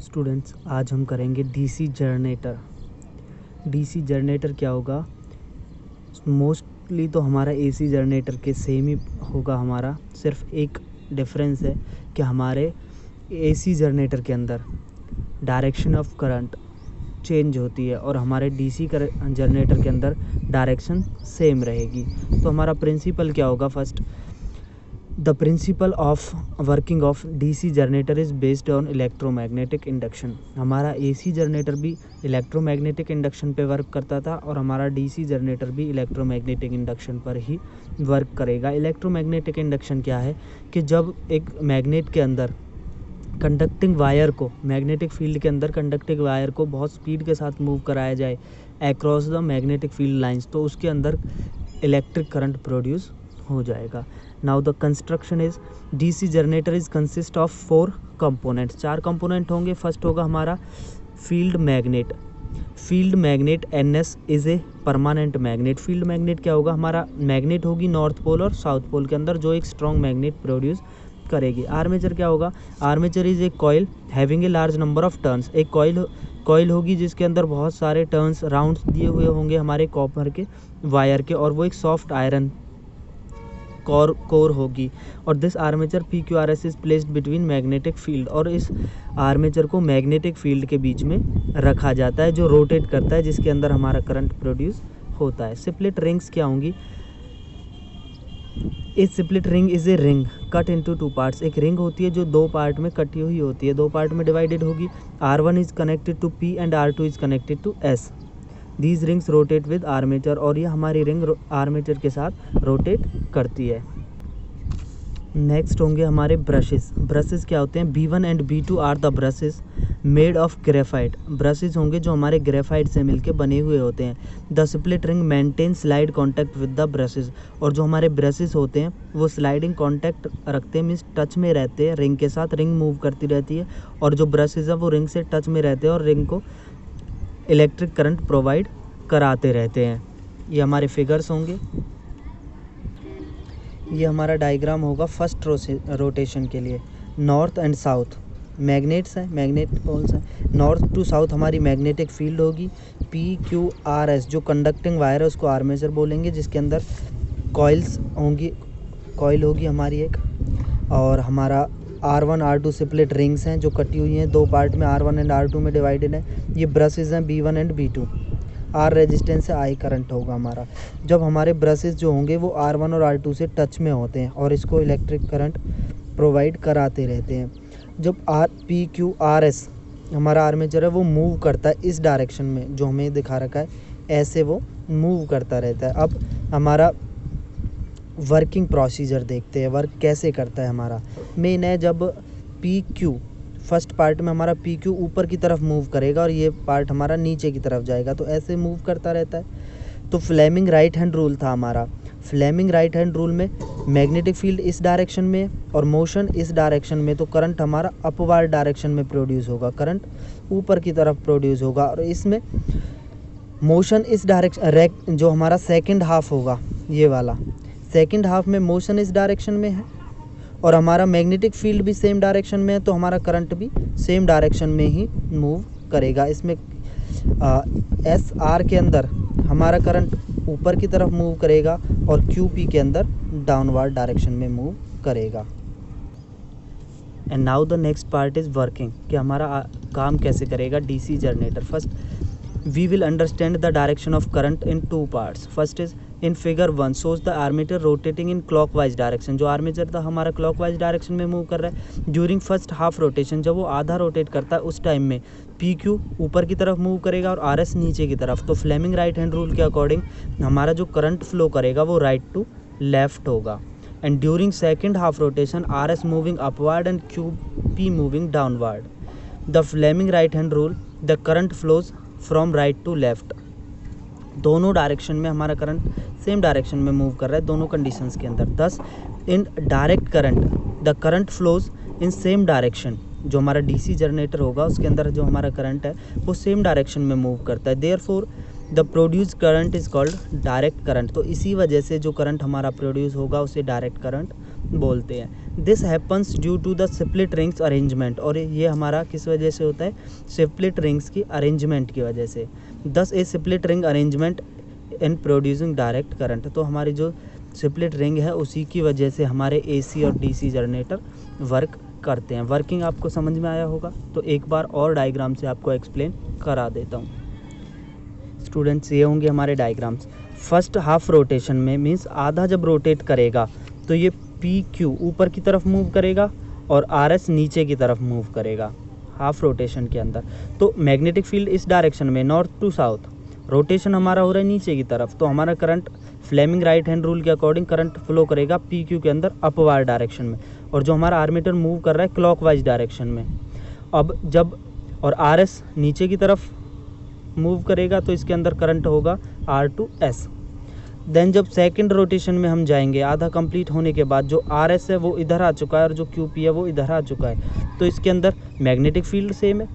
Students, आज हम करेंगे डीसी जनरेटर। डीसी जनरेटर क्या होगा? मोस्टली तो हमारा एसी जनरेटर के सेम ही होगा। हमारा सिर्फ एक डिफरेंस है कि हमारे एसी जनरेटर के अंदर डायरेक्शन ऑफ करंट चेंज होती है और हमारे डीसी जनरेटर के अंदर डायरेक्शन सेम रहेगी। तो हमारा प्रिंसिपल क्या होगा? First, the principle of working of DC generator is based on electromagnetic induction. हमारा एसी जनरेटर भी इलेक्ट्रोमैग्नेटिक इंडक्शन पे वर्क करता था और हमारा डीसी जनरेटर भी इलेक्ट्रोमैग्नेटिक इंडक्शन पर ही वर्क करेगा। इलेक्ट्रोमैग्नेटिक इंडक्शन क्या है कि जब एक मैग्नेट के अंदर कंडक्टिंग वायर को, मैग्नेटिक फील्ड के अंदर कंडक्टिंग वायर को बहुत स्पीड के साथ मूव कराया जाए across the magnetic field lines, तो उसके अंदर इलेक्ट्रिक करंट प्रोड्यूस हो जाएगा। Now the construction is DC generator is consist of 4 components. 4 component होंगे। फर्स्ट होगा हमारा field magnet. Field magnet NS is a permanent magnet. Field magnet क्या होगा? हमारा मैग्नेट होगी नॉर्थ पोल और साउथ पोल के अंदर जो एक स्ट्रॉन्ग मैग्नेट प्रोड्यूस करेगी। आर्मेचर क्या होगा? Armature is a coil having a large number of turns. एक कॉइल होगी जिसके अंदर बहुत सारे टर्न्स, राउंड्स दिए हुए होंगे हमारे कॉपर के वायर के, और वो एक सॉफ्ट आयरन कोर होगी। और this armature PQRS is placed between magnetic field, और इस आर्मेचर को मैग्नेटिक फील्ड के बीच में रखा जाता है जो रोटेट करता है, जिसके अंदर हमारा करंट प्रोड्यूस होता है। स्प्लिट रिंग्स क्या होंगी? इस split ring is a ring cut into 2 parts. एक रिंग होती है जो 2 पार्ट में कटी हुई होती है, 2 पार्ट में डिवाइडेड होगी। R1 is connected to P and R2 is connected to S। These rings rotate with armature, और ये हमारी रिंग आर्मेचर के साथ रोटेट करती है। नेक्स्ट होंगे हमारे ब्रशेस। ब्रशेस क्या होते हैं? B1 and B2 are the brushes made of graphite. Brushes होंगे जो हमारे ग्रेफाइट से मिलके बने हुए होते हैं। The split ring maintain slide contact with the brushes, और जो हमारे ब्रशेस होते हैं वो स्लाइडिंग कॉन्टैक्ट रखते हैं, मीन्स टच में रहते हैं रिंग के साथ। रिंग मूव करती रहती है और जो ब्रशेस है वो रिंग से टच में रहते हैं और रिंग को इलेक्ट्रिक करंट प्रोवाइड कराते रहते हैं। ये हमारे फिगर्स होंगे। ये हमारा डायग्राम होगा फर्स्ट रोटेशन के लिए। नॉर्थ एंड साउथ मैग्नेट्स हैं, मैग्नेट पोल्स हैं। नॉर्थ टू साउथ हमारी मैग्नेटिक फील्ड होगी। PQRS जो कंडक्टिंग वायर है उसको आर्मेचर बोलेंगे, जिसके अंदर कॉइल्स होंगी, कॉइल होगी हमारी एक। और हमारा R1 R2 स्प्लिट रिंग्स हैं जो कटी हुई हैं 2 पार्ट में, R1 एंड R2 में डिवाइडेड है। ये ब्रशेज हैं B1 and B2। R resistance है, I करंट होगा हमारा। जब हमारे ब्रशेस जो होंगे वो R1 और R2 से टच में होते हैं और इसको इलेक्ट्रिक करंट प्रोवाइड कराते रहते हैं। जब PQRS हमारा आर्मेचर है वो मूव करता है इस डायरेक्शन में, जो हमें दिखा रखा है ऐसे वो मूव करता रहता है। अब हमारा वर्किंग प्रोसीजर देखते हैं, वर्क कैसे करता है हमारा। मेन है जब PQ फर्स्ट पार्ट में हमारा PQ ऊपर की तरफ मूव करेगा और ये पार्ट हमारा नीचे की तरफ जाएगा, तो ऐसे मूव करता रहता है। तो फ्लेमिंग राइट हैंड रूल था हमारा। फ्लेमिंग राइट हैंड रूल में मैग्नेटिक फील्ड इस डायरेक्शन में और मोशन इस डायरेक्शन में, तो करंट हमारा अपवार्ड डायरेक्शन में प्रोड्यूस होगा, करंट ऊपर की तरफ प्रोड्यूस होगा। और इसमें मोशन इस डायरेक्शन, जो हमारा सेकेंड हाफ होगा ये वाला, सेकेंड हाफ में मोशन इस डायरेक्शन में है और हमारा मैग्नेटिक फील्ड भी सेम डायरेक्शन में है, तो हमारा करंट भी सेम डायरेक्शन में ही मूव करेगा। इसमें SR के अंदर हमारा करंट ऊपर की तरफ मूव करेगा और QP के अंदर डाउनवर्ड डायरेक्शन में मूव करेगा। And now the next part is working, कि हमारा काम कैसे करेगा DC generator. First we will understand the direction of current in 2 parts. First is in figure 1 shows the armature rotating in clockwise direction। जो armature था हमारा clockwise direction में move कर रहा है। ड्यूरिंग फर्स्ट हाफ रोटेशन, जब वो आधा रोटेट करता है उस टाइम में PQ ऊपर की तरफ मूव करेगा और RS नीचे की तरफ। तो फ्लेमिंग राइट हैंड रूल के अकॉर्डिंग हमारा जो करंट फ्लो करेगा वो राइट टू लेफ्ट होगा। And during second half rotation RS moving upward and QP moving downward. The Fleming right hand rule, the current flows from right to left. दोनों direction में हमारा current same direction में move कर रहा है दोनों conditions के अंदर। Thus in direct current the current flows in same direction. जो हमारा डीसी जनरेटर होगा उसके अंदर जो हमारा करंट है वो सेम डायरेक्शन में मूव करता है। Therefore the produce current is called direct current. तो इसी वजह से जो करंट हमारा प्रोड्यूस होगा उसे डायरेक्ट करंट बोलते हैं। This happens due to the split rings arrangement, और ये हमारा किस वजह से होता है, स्प्लिट रिंग्स की अरेंजमेंट की वजह से। Thus a split ring arrangement in producing direct current, तो हमारी जो स्प्लिट रिंग है उसी की वजह से हमारे AC और DC जनरेटर वर्क करते हैं। वर्किंग आपको समझ में आया होगा, तो एक बार और डायग्राम से आपको एक्सप्लेन करा देता हूँ। स्टूडेंट्स ये होंगे हमारे डायग्राम्स। फर्स्ट हाफ रोटेशन में मीन्स आधा जब रोटेट करेगा तो ये PQ ऊपर की तरफ मूव करेगा और RS नीचे की तरफ मूव करेगा हाफ रोटेशन के अंदर। तो मैग्नेटिक फील्ड इस डायरेक्शन में नॉर्थ टू साउथ, रोटेशन हमारा हो रहा है नीचे की तरफ, तो हमारा current Fleming right hand rule के अकॉर्डिंग करंट फ्लो करेगा PQ के अंदर अपवार्ड डायरेक्शन में, और जो हमारा आर्मेटर मूव कर रहा है क्लॉकवाइज डायरेक्शन में। अब जब और RS नीचे की तरफ मूव करेगा तो इसके अंदर करंट होगा R2S। देन जब सेकंड रोटेशन में हम जाएंगे, आधा कंप्लीट होने के बाद जो RS है वो इधर आ चुका है और जो QP है वो इधर आ चुका है, तो इसके अंदर मैग्नेटिक फील्ड सेम है,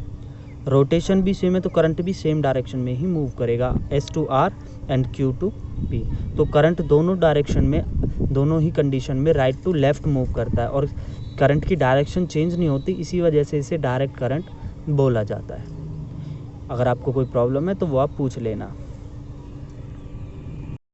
रोटेशन भी सेम है, तो करंट भी सेम डायरेक्शन में ही मूव करेगा, S to R and Q to P। तो करंट दोनों डायरेक्शन में, दोनों ही कंडीशन में राइट टू लेफ्ट मूव करता है और करंट की डायरेक्शन चेंज नहीं होती, इसी वजह से इसे डायरेक्ट करंट बोला जाता है। अगर आपको कोई प्रॉब्लम है तो वो आप पूछ लेना।